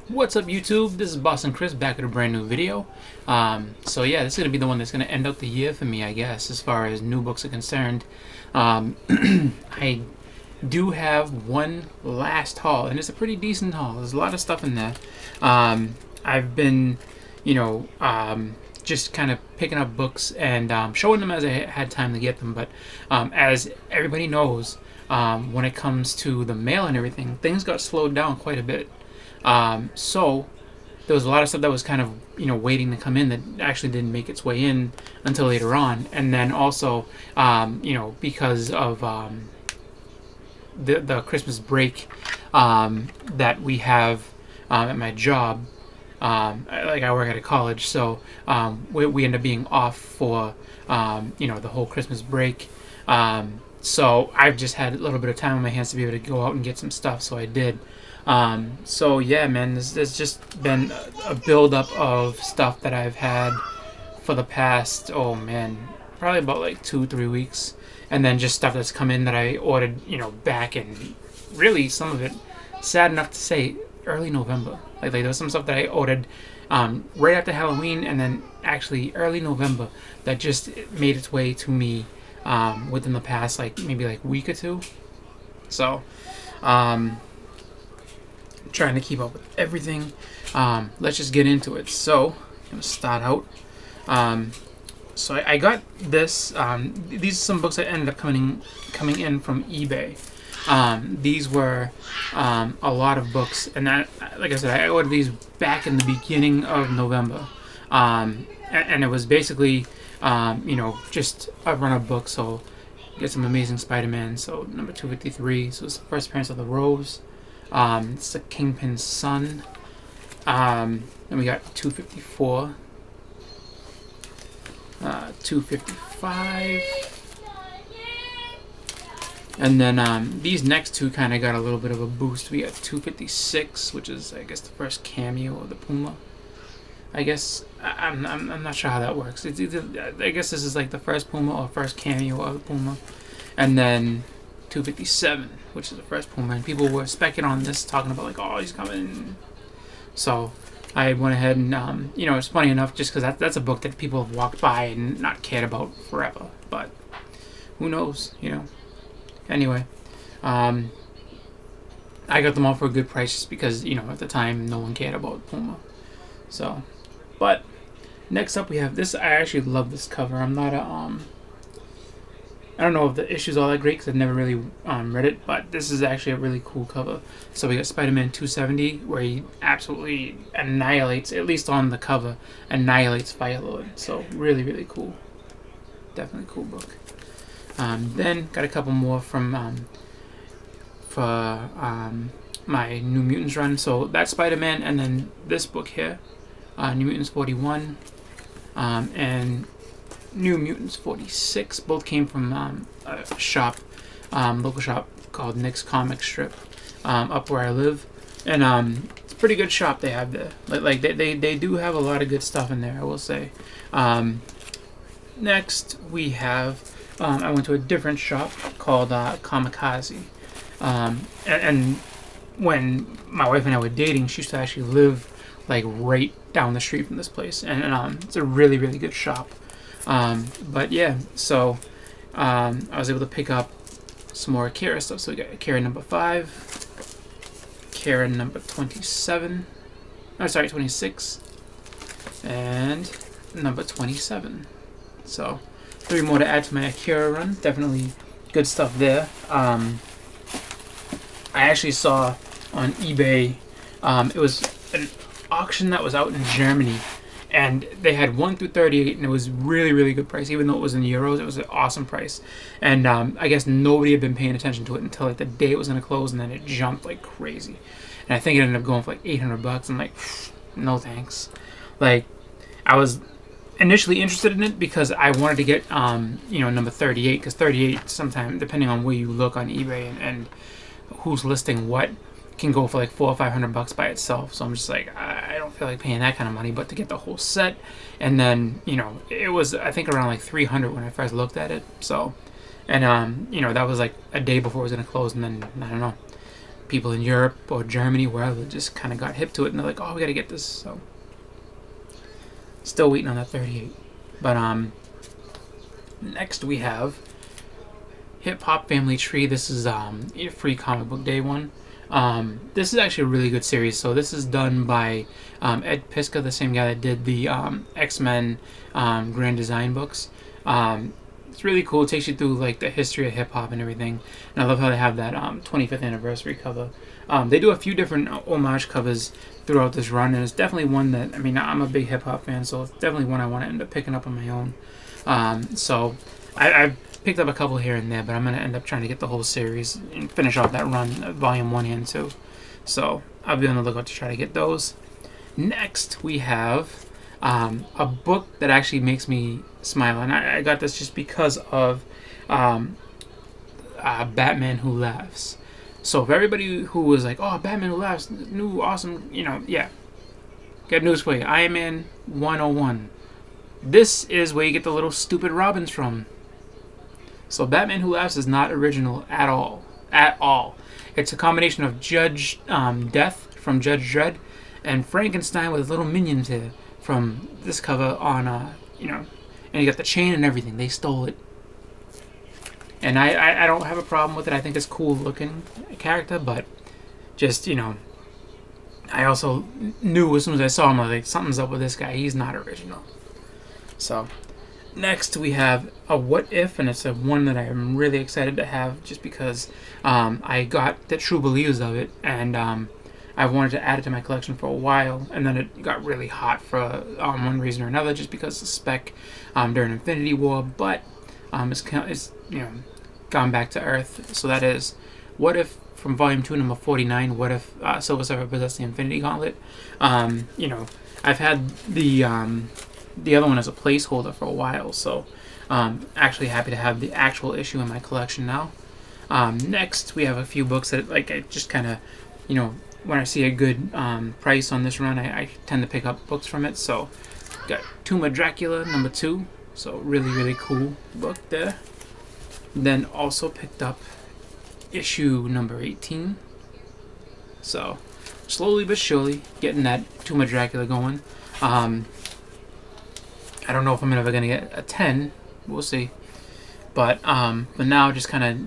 What's up, YouTube? This is Boston Chris back with a brand new video. So yeah, this is gonna be the one that's gonna end out the year for me, I guess, as far as new books are concerned. Um, I do have one last haul, and it's a pretty decent haul. There's a lot of stuff in there. I've been, you know, just kind of picking up books and showing them as I had time to get them. But as everybody knows, when it comes to the mail and everything, things got slowed down quite a bit. So there was a lot of stuff that was kind of waiting to come in that actually didn't make its way in until later on, and then also because of the Christmas break that we have at my job. Like I work at a college, so we end up being off for the whole Christmas break. So I've just had a little bit of time on my hands to be able to go out and get some stuff, so I did. So yeah, man, there's just been a buildup of stuff that I've had for the past, oh man, probably about like 2-3 weeks, and then just stuff that's come in that I ordered, back in, really some of it, sad enough to say, early November. Like there was some stuff that I ordered right after Halloween, and then actually early November that just made its way to me within the past maybe week or two. So. Trying to keep up with everything. Let's just get into it. So, I'm going to start out. So I got this. These are some books that ended up coming in from eBay. These were a lot of books, and that, like I said, I ordered these back in the beginning of November, and it was basically, just a run of books. So, get some Amazing Spider-Man. So number 253. So it's the first appearance of the Rose. It's the Kingpin's son. Then we got 254, 255, and then these next two kind of got a little bit of a boost. We got 256, which is I guess the first cameo of the Puma. I guess I'm not sure how that works. It's either, I guess this is like the first Puma or first cameo of the Puma, and then 257, which is the first Puma, and people were specking on this, talking about oh, he's coming. So I went ahead and it's funny enough, just because that's a book that people have walked by and not cared about forever. But who knows, Anyway, I got them all for a good price, just because at the time no one cared about Puma. So, but next up we have this. I actually love this cover. I'm not a I don't know if the issue's all that great because I've never really read it, but this is actually a really cool cover. So we got Spider-Man 270, where he absolutely annihilates, at least on the cover, annihilates Firelord. So really, really cool. Definitely cool book. Then got a couple more from for my New Mutants run. So that's Spider-Man, and then this book here, New Mutants 41, and New Mutants 46. Both came from a shop, local shop called Nick's Comic Strip, up where I live, and it's a pretty good shop they have there. Like they do have a lot of good stuff in there, I will say. Next we have I went to a different shop called Kamikaze, and when my wife and I were dating, she used to actually live right down the street from this place, and it's a really, really good shop. But yeah, so I was able to pick up some more Akira stuff. So we got Akira number 5, Akira number 27, oh sorry, 26, and number 27. So 3 more to add to my Akira run. Definitely good stuff there. I actually saw on eBay, it was an auction that was out in Germany, and they had 1 through 38, and it was really, really good price. Even though it was in euros, it was an awesome price. And I guess nobody had been paying attention to it until the day it was going to close, and then it jumped like crazy. And I think it ended up going for $800. I'm like, no thanks. I was initially interested in it because I wanted to get number 38, because 38 sometimes, depending on where you look on eBay and who's listing what, can go for $400 or $500 by itself. So I'm just like, I don't feel like paying that kind of money. But to get the whole set, and then it was I think around $300 when I first looked at it. So, and that was a day before it was gonna close, and then I don't know, people in Europe or Germany, wherever, just kind of got hip to it, and they're like, "Oh, we gotta get this." So, still waiting on that 38. But next we have Hip Hop Family Tree. This is a free comic book day one. This is actually a really good series. So this is done by Ed Piska, the same guy that did the X-Men Grand Design books. It's really cool. It takes you through like the history of hip hop and everything. And I love how they have that 25th anniversary cover. They do a few different homage covers throughout this run, and it's definitely one that, I mean, I'm a big hip hop fan, so it's definitely one I want to end up picking up on my own. So I've picked up a couple here and there, but I'm going to end up trying to get the whole series and finish off that run, volume 1 and 2. So I'll be on the lookout to try to get those. Next, we have a book that actually makes me smile, and I got this just because of Batman Who Laughs. So for everybody who was like, "Oh, Batman Who Laughs, new awesome," yeah. Got news for you. Iron Man 101. This is where you get the little stupid Robins from. So Batman Who Laughs is not original at all. At all. It's a combination of Judge Death from Judge Dredd and Frankenstein with little minions here from this cover on, and you got the chain and everything. They stole it. And I don't have a problem with it. I think it's cool looking character, but just, I also knew as soon as I saw him, I was like, something's up with this guy. He's not original. So, next we have a What If, and it's a one that I'm really excited to have just because I got the True Believers of it, and I wanted to add it to my collection for a while, and then it got really hot for one reason or another, just because of spec during Infinity War, but it's gone back to Earth. So that is What If from Volume 2, number 49, What If Silver Surfer possessed the Infinity Gauntlet. I've had the other one as a placeholder for a while, so actually happy to have the actual issue in my collection now. Next, we have a few books that I just kind of, when I see a good price on this run, I tend to pick up books from it. So, got Tomb of Dracula, number 2. So, really, really cool book there. Then also picked up issue number 18. So, slowly but surely, getting that Tomb of Dracula going. I don't know if I'm ever going to get a 10. We'll see. But now just kind of,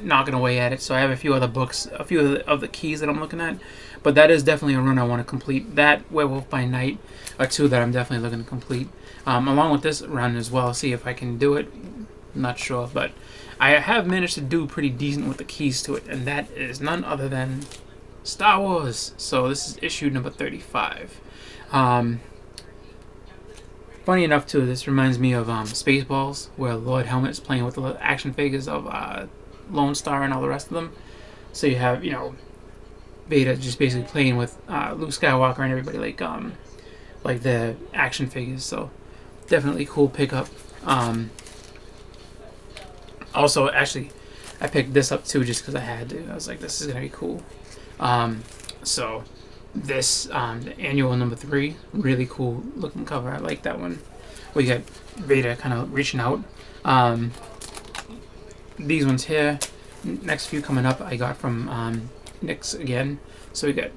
knocking away at it. So I have a few other books, a few of the keys that I'm looking at. But that is definitely a run I want to complete. That, Werewolf by Night, are two that I'm definitely looking to complete. Along with this run as well. See if I can do it. I'm not sure. But I have managed to do pretty decent with the keys to it. And that is none other than Star Wars. So this is issue number 35. Funny enough, too, this reminds me of Spaceballs, where Lord Helmet is playing with the action figures of Lone Star and all the rest of them. So you have, Vader just basically playing with Luke Skywalker and everybody like the action figures. So definitely cool pickup. Also, actually, I picked this up too just because I had to. I was like, this is gonna be cool. So this the annual number 3, really cool looking cover. I like that one. We got Vader kind of reaching out. These ones here, next few coming up, I got from Nyx again. So we got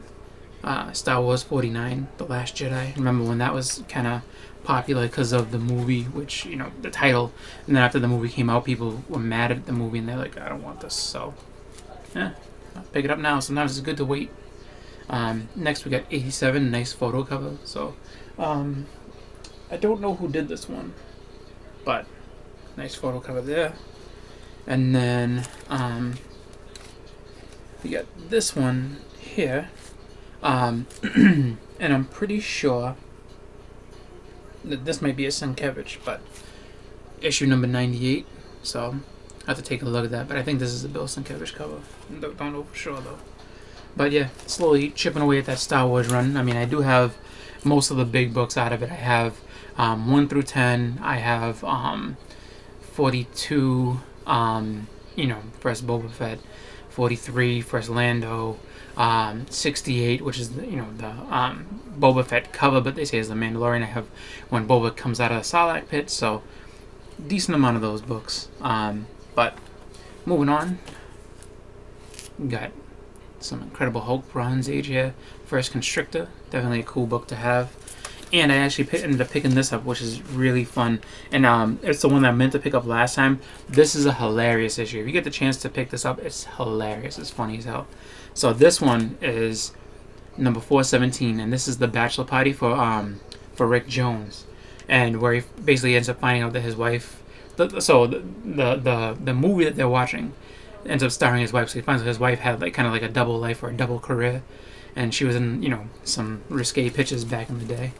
Star Wars 49, The Last Jedi. Remember when that was kind of popular because of the movie, which, the title. And then after the movie came out, people were mad at the movie and they're like, I don't want this. So, I'll pick it up now. Sometimes it's good to wait. Next we got 87, nice photo cover. So, I don't know who did this one, but nice photo cover there. And then we got this one here, and I'm pretty sure that this might be a Sienkiewicz, but issue number 98. So I have to take a look at that. But I think this is a Bill Sienkiewicz cover. Don't know for sure though. But yeah, slowly chipping away at that Star Wars run. I mean, I do have most of the big books out of it. I have 1 through 10. I have 42. First Boba Fett. 43, first Lando. 68, which is the Boba Fett cover, but they say is the Mandalorian. I have when Boba comes out of the Sarlacc pit. So decent amount of those books. But moving on, we got some Incredible Hulk Bronze Age here. First Constrictor, definitely a cool book to have. And I actually ended up picking this up, which is really fun. And it's the one that I meant to pick up last time. This is a hilarious issue. If you get the chance to pick this up, it's hilarious. It's funny as hell. So this one is number 417, and this is the bachelor party for Rick Jones, and where he basically ends up finding out that his wife. The movie that they're watching ends up starring his wife. So he finds out his wife had kind of like a double life or a double career, and she was in some risque pitches back in the day.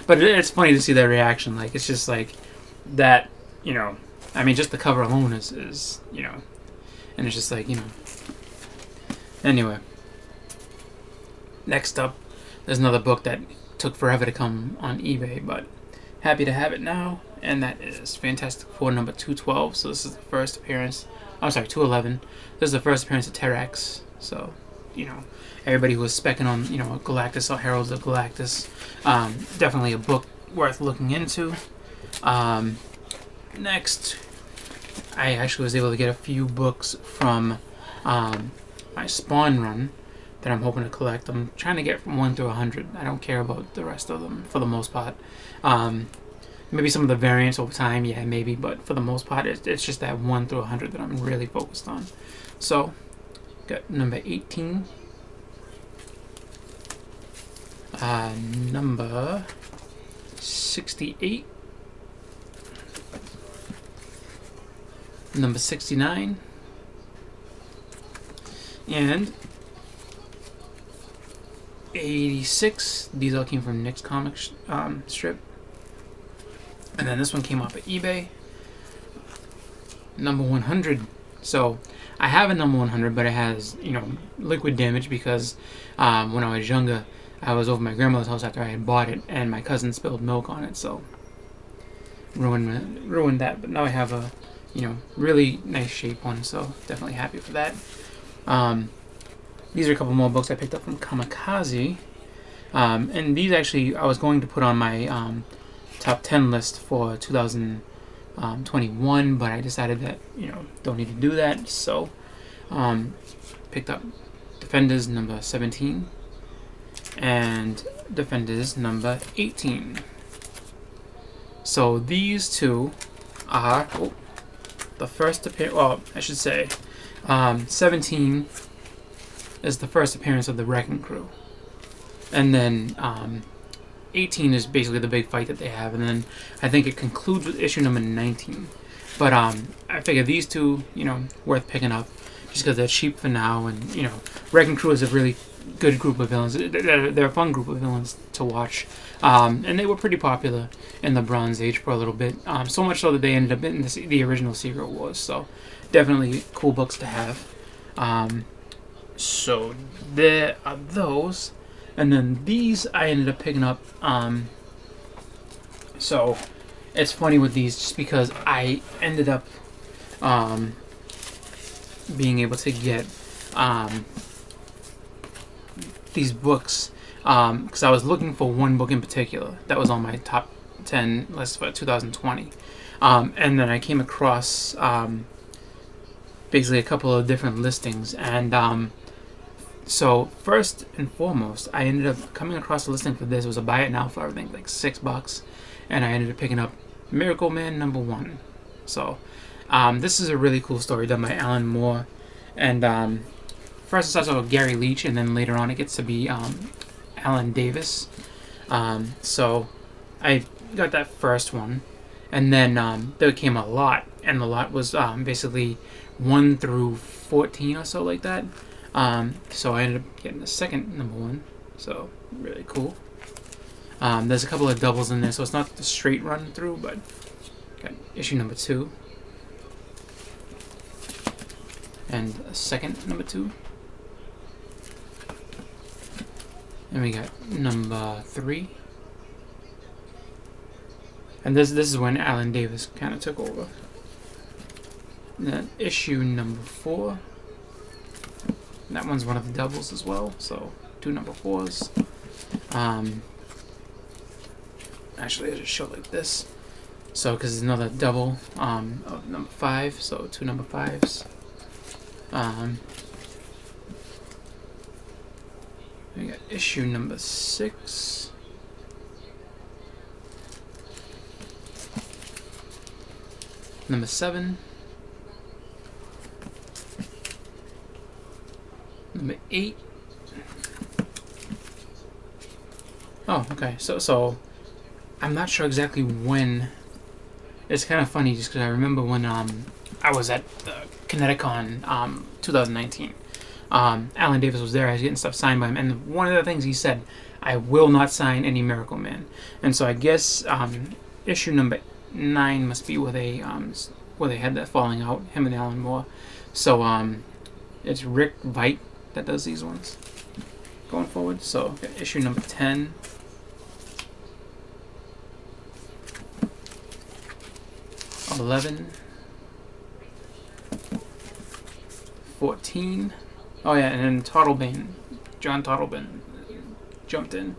But it's funny to see their reaction. Like, it's just like that, I mean, just the cover alone is and it's just like, Anyway, next up, there's another book that took forever to come on eBay, but happy to have it now, and that is Fantastic Four number 212. So this is the first appearance. I'm sorry, 211. This is the first appearance of Terrax. So, everybody who was specking on, Galactus or Heralds of Galactus, definitely a book worth looking into. Next, I actually was able to get a few books from my Spawn run that I'm hoping to collect. I'm trying to get from 1 through 100. I don't care about the rest of them for the most part. Maybe some of the variants over time, yeah, maybe, but for the most part, it's just that 1 through 100 that I'm really focused on. So, got number 18. Number 68. Number 69. And 86. These all came from Nick's comic strip. And then this one came off of eBay. Number 100. So I have a number 100, but it has, liquid damage because when I was younger, I was over my grandmother's house after I had bought it, and my cousin spilled milk on it, so ruined that. But now I have a, really nice shape one, so definitely happy for that. These are a couple more books I picked up from Kamikaze, and these actually I was going to put on my top 10 list for 2021, but I decided that don't need to do that, so picked up Defenders number 17 and Defenders number 18. So these two are the first appearance. Well, I should say 17 is the first appearance of the Wrecking Crew, and then 18 is basically the big fight that they have, and then I think it concludes with issue number 19. But I figure these two, worth picking up just because they're cheap for now, and Wrecking Crew is a really good group of villains. They're a fun group of villains to watch, and they were pretty popular in the Bronze Age for a little bit. So much so that they ended up in the original Secret Wars. So definitely cool books to have. So there are those. And then these I ended up picking up. So it's funny with these just because I ended up being able to get these books because I was looking for one book in particular that was on my top 10 list for 2020. And then I came across basically a couple of different listings, and so first and foremost, I ended up coming across a listing for this. It was a buy it now for I think like $6, and I ended up picking up Miracle Man number 1. So this is a really cool story done by Alan Moore, and first it starts out with Gary Leach, and then later on it gets to be Alan Davis. So I got that first one, and then there came a lot, and the lot was basically 1 through 14 or so like that. So I ended up getting the second number 1, so really cool. There's a couple of doubles in there, so it's not the straight run through, but got issue number 2 and a second number 2, and we got number 3, and this is when Alan Davis kind of took over. And then issue number 4. That one's one of the doubles as well, so 2 number 4s. Actually, I just show like this. So, because it's another double of number 5, so 2 number 5s. We got issue number 6. Number 7. Number 8. Oh, okay. So I'm not sure exactly when. It's kind of funny just because I remember when I was at Kineticon 2019. Alan Davis was there. I was getting stuff signed by him, and one of the things he said, "I will not sign any Miracle Man." And so I guess issue number 9 must be where they had that falling out, him and Alan Moore. So it's Rick Veit that does these ones going forward. So issue number 10. 11, 14. Oh yeah, and then Tottlebane, John Tottlebane jumped in.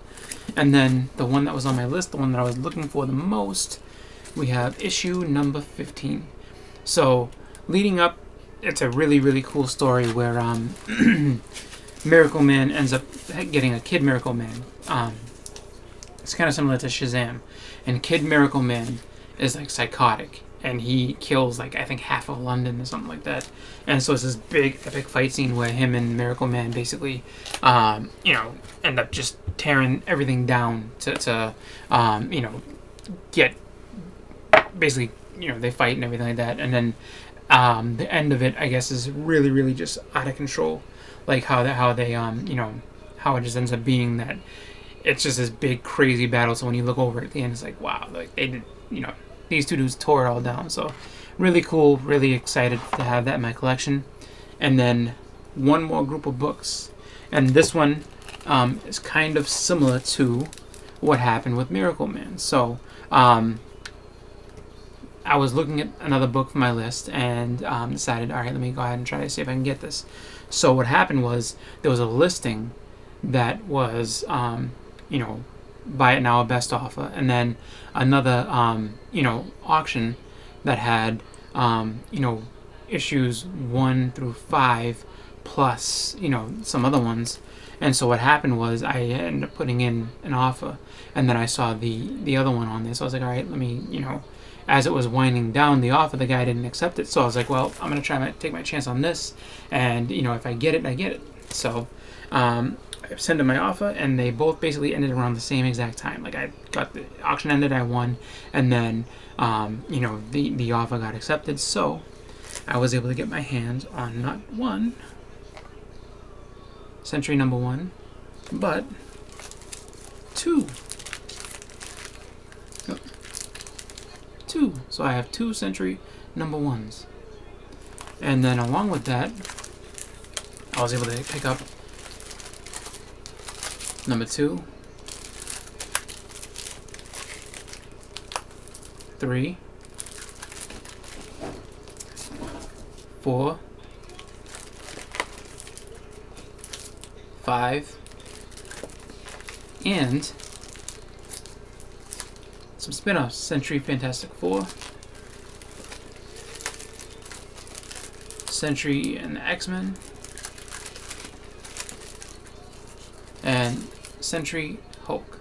And then the one that was on my list, the one that I was looking for the most, we have issue number 15. So leading up, it's a really, really cool story where Miracle Man ends up getting a Kid Miracle Man. It's kind of similar to Shazam. And Kid Miracle Man is like psychotic. And he kills, like, I think half of London or something like that. And so it's this big, epic fight scene where him and Miracle Man basically, end up just tearing everything down to get, basically, they fight and everything like that. And then the end of it, I guess, is really, really just out of control. Like how it just ends up being that it's just this big, crazy battle. So when you look over at the end, it's like, wow, like, they did, these two dudes tore it all down. So really cool, really excited to have that in my collection. And then one more group of books. And this one is kind of similar to what happened with Miracle Man. So I was looking at another book for my list and decided, all right, let me go ahead and try to see if I can get this. So what happened was there was a listing that was, buy it now, best offer, and then another auction that had issues 1 through 5 plus some other ones. And so what happened was I ended up putting in an offer, and then I saw the other one on there, so I was like, all right, let me as it was winding down the offer, the guy didn't accept it, so I was like, well, I'm gonna take my chance on this, and if I get it, I get it. So I sent him my offer, and they both basically ended around the same exact time. Like, I got the auction ended, I won, and then the offer got accepted. So I was able to get my hands on not one Century number 1, but 2. So I have 2 Century number 1s, and then along with that, I was able to pick up number 2, 3, 4, 5, and some spin-offs. Century Fantastic Four, Century and the X-Men, and Century Hulk.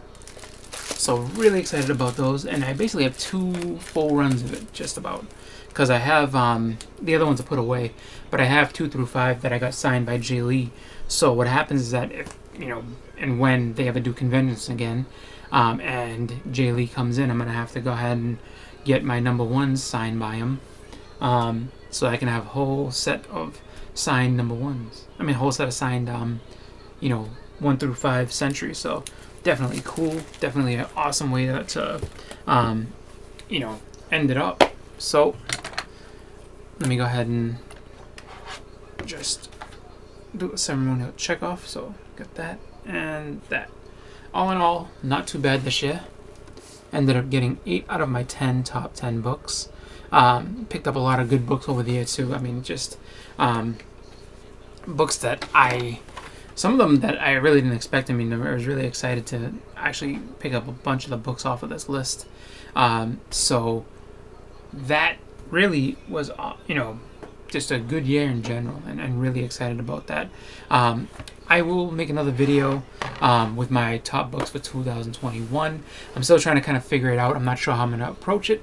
So really excited about those, and I basically have 2 full runs of it, just about, because I have the other ones to put away, but I have 2 through 5 that I got signed by Jay Lee. So what happens is that if and when they ever do conventions again, and Jay Lee comes in, I'm gonna have to go ahead and get my number 1s signed by him, so I can have a whole set of signed number 1s. I mean, a whole set of signed 1 through 5 Century. So definitely cool, definitely an awesome way to end it up. So let me go ahead and just do a ceremonial check off. So got that and that. All in all, not too bad this year. Ended up getting 8 out of my 10 top 10 books. Picked up a lot of good books over the year too. I mean, just books that some of them that I really didn't expect. I mean, I was really excited to actually pick up a bunch of the books off of this list. So that really was, just a good year in general, and really excited about that. I will make another video with my top books for 2021. I'm still trying to kind of figure it out. I'm not sure how I'm going to approach it,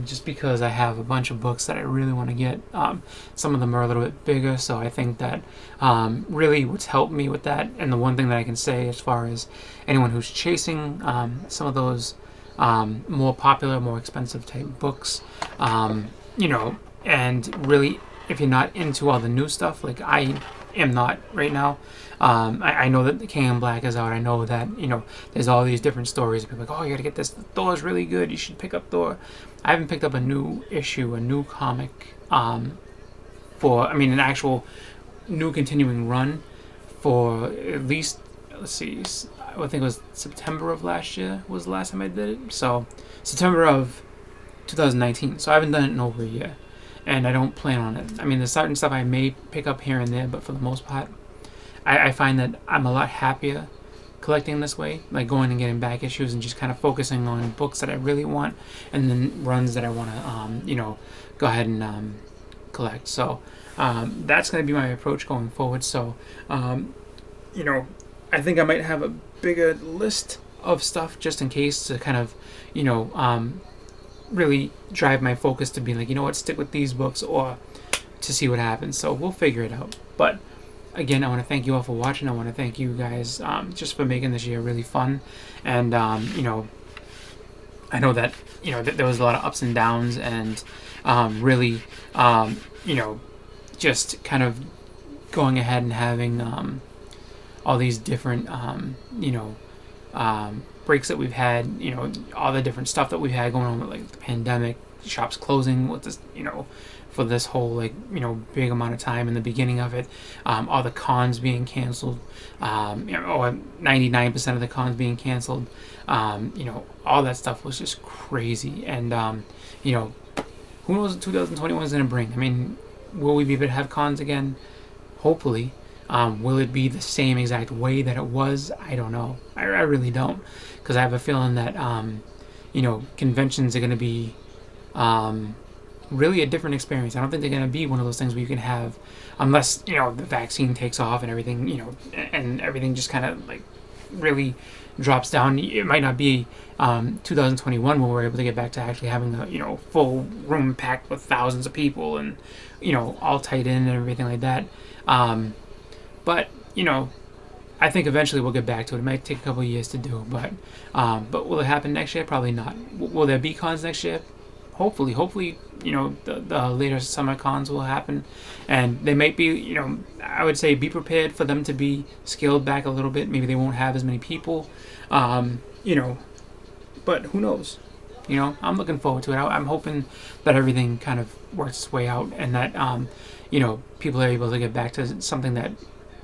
just because I have a bunch of books that I really want to get. Some of them are a little bit bigger, so I think that really what's helped me with that, and the one thing that I can say as far as anyone who's chasing some of those more popular, more expensive type books, and really, if you're not into all the new stuff, like I am not right now. I know that the King in Black is out. I know that there's all these different stories. People are like, oh, you gotta get this. Thor's really good. You should pick up Thor. I haven't picked up a new issue, a new comic, an actual new continuing run for at least, let's see, I think it was September of last year was the last time I did it. So September of 2019. So I haven't done it in over a year, and I don't plan on it. I mean, there's certain stuff I may pick up here and there, but for the most part, I find that I'm a lot happier collecting this way, like going and getting back issues and just kind of focusing on books that I really want, and then runs that I want to, go ahead and collect. So that's going to be my approach going forward. So, I think I might have a bigger list of stuff just in case to kind of, really drive my focus to be like, stick with these books or to see what happens. So we'll figure it out. But again, I want to thank you all for watching. I want to thank you guys just for making this year really fun. And, I know that, there was a lot of ups and downs, and really, just kind of going ahead and having all these different, breaks that we've had, all the different stuff that we've had going on with like the pandemic, shops closing with this, for this whole big amount of time in the beginning of it, all the cons being canceled, or 99% of the cons being canceled, all that stuff was just crazy. And who knows what 2021 is going to bring? I mean, will we be able to have cons again? Hopefully. Will it be the same exact way that it was? I don't know. I really don't, because I have a feeling that conventions are going to be really a different experience. I don't think they're going to be one of those things where you can have, unless the vaccine takes off and everything, and everything just kind of like really drops down. It might not be 2021 when we're able to get back to actually having a full room packed with thousands of people and all tight in and everything like that. But I think eventually we'll get back to it. It might take a couple of years to do, but will it happen next year? Probably not. Will there be cons next year? Hopefully, the later summer cons will happen, and they might be, I would say be prepared for them to be scaled back a little bit. Maybe they won't have as many people, but who knows? I'm looking forward to it. I'm hoping that everything kind of works its way out, and that, people are able to get back to something that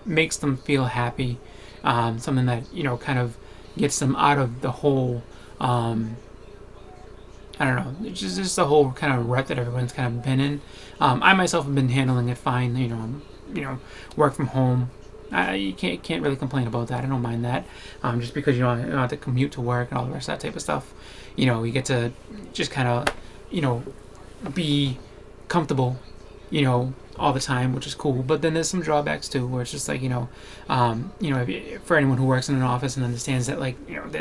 makes them feel happy, something that, kind of gets them out of the whole, I don't know, it's just the whole kind of rut that everyone's kind of been in. I myself have been handling it fine, work from home. You can't really complain about that. I don't mind that, just because you don't have to commute to work and all the rest of that type of stuff. You get to just kind of, be comfortable, all the time, which is cool. But then there's some drawbacks too, where it's just like, for anyone who works in an office and understands that, like,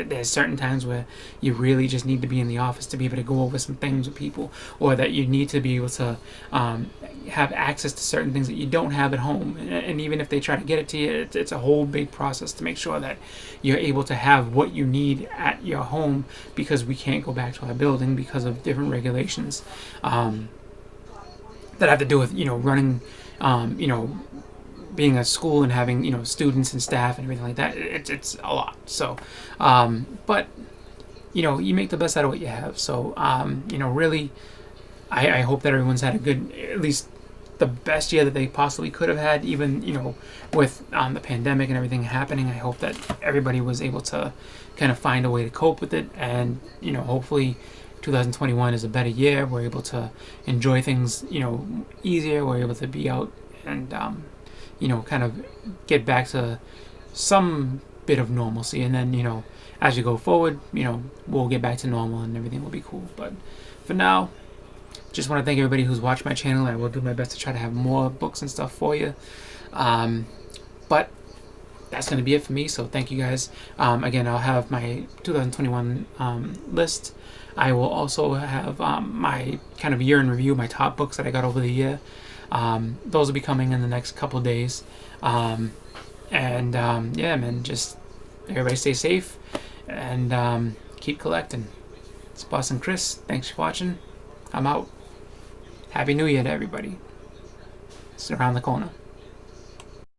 there's certain times where you really just need to be in the office to be able to go over some things with people, or that you need to be able to have access to certain things that you don't have at home. And even if they try to get it to you, it's a whole big process to make sure that you're able to have what you need at your home, because we can't go back to our building because of different regulations that have to do with running, being a school and having students and staff and everything like that. It's a lot. So, but you make the best out of what you have. So, really, I hope that everyone's had a good, at least the best year that they possibly could have had, even with the pandemic and everything happening. I hope that everybody was able to kind of find a way to cope with it, and hopefully 2021 is a better year. We're able to enjoy things, easier. We're able to be out and, kind of get back to some bit of normalcy. And then, as you go forward, we'll get back to normal and everything will be cool. But for now, Just want to thank everybody who's watched my channel. I will do my best to try to have more books and stuff for you. But that's going to be it for me. So thank you guys. Again, I'll have my 2021 list. I will also have my kind of year in review, my top books that I got over the year. Those will be coming in the next couple days. Yeah, man, just everybody stay safe and keep collecting. It's Boss and Chris. Thanks for watching. I'm out. Happy New Year to everybody. It's around the corner.